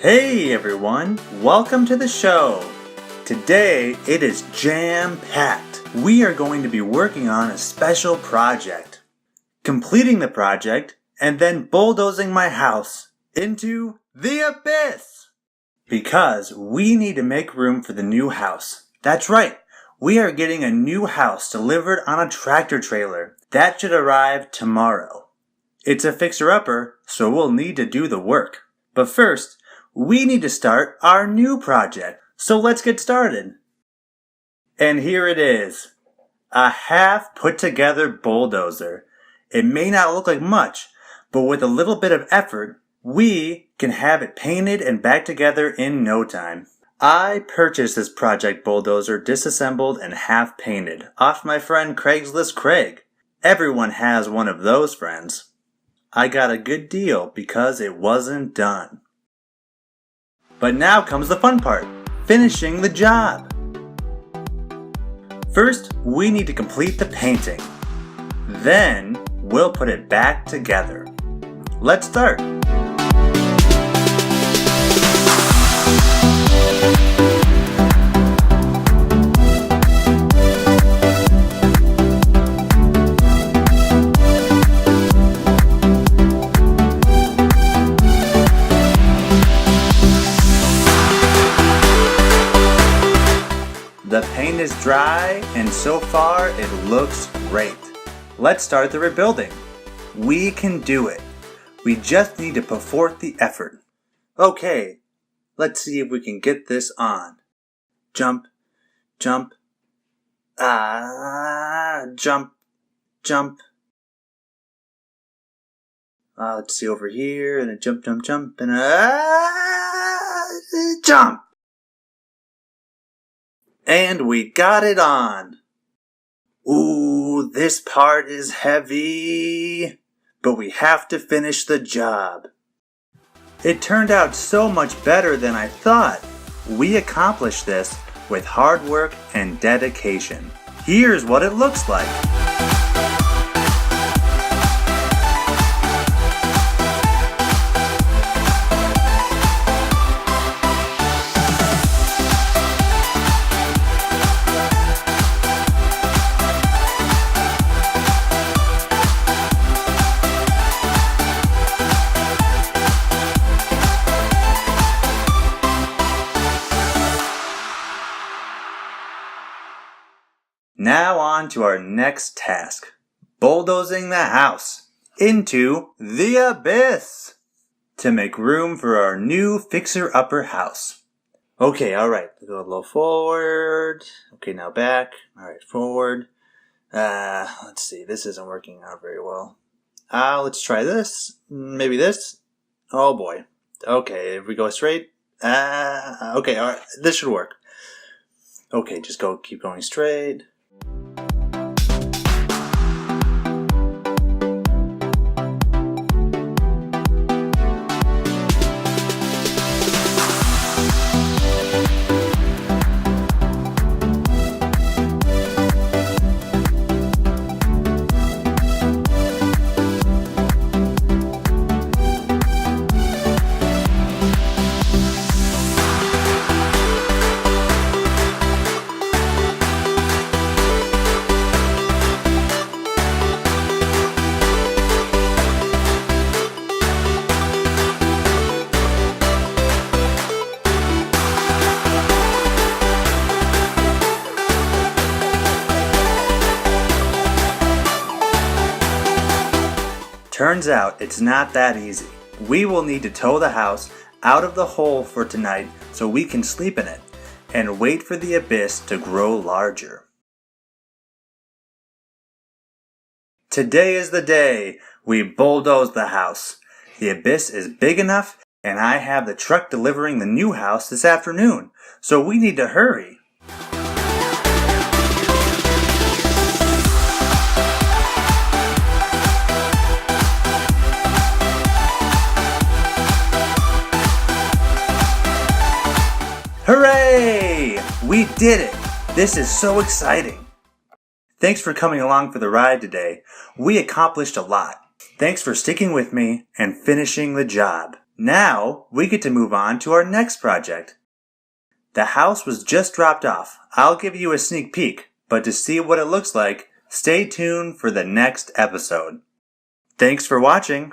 Hey everyone, welcome to the show. Today it is jam-packed. We are going to be working on a special project. Completing the project and then bulldozing my house into the abyss. Because we need to make room for the new house. That's right, we are getting a new house delivered on a tractor trailer. That should arrive tomorrow. It's a fixer-upper, so we'll need to do the work. But first, we need to start our new project, so let's get started. And here it is, a half put together bulldozer. It may not look like much, but with a little bit of effort, we can have it painted and back together in no time. I purchased this project bulldozer disassembled and half painted off my friend Craigslist Craig. Everyone has one of those friends. I got a good deal because it wasn't done. But now comes the fun part, finishing the job. First, we need to complete the painting. Then, we'll put it back together. Let's start. The paint is dry, and so far it looks great. Let's start the rebuilding. We can do it. We just need to put forth the effort. Okay, let's see if we can get this on. Jump, jump, jump, jump. Let's see over here, and a jump, jump, jump, and jump. And we got it on. Ooh, this part is heavy. But we have to finish the job. It turned out so much better than I thought. We accomplished this with hard work and dedication. Here's what it looks like. Now on to our next task, bulldozing the house into the abyss to make room for our new fixer-upper house. Okay, alright, go a little forward. Okay, now back. Alright, forward. Let's see, this isn't working out very well. Let's try this. Maybe this. Oh boy. Okay, if we go straight. Okay, alright, this should work. Okay, just keep going straight. Turns out it's not that easy. We will need to tow the house out of the hole for tonight so we can sleep in it and wait for the abyss to grow larger. Today is the day we bulldoze the house. The abyss is big enough and I have the truck delivering the new house this afternoon, so we need to hurry. Hooray! We did it! This is so exciting! Thanks for coming along for the ride today. We accomplished a lot. Thanks for sticking with me and finishing the job. Now we get to move on to our next project. The house was just dropped off. I'll give you a sneak peek, but to see what it looks like, stay tuned for the next episode. Thanks for watching.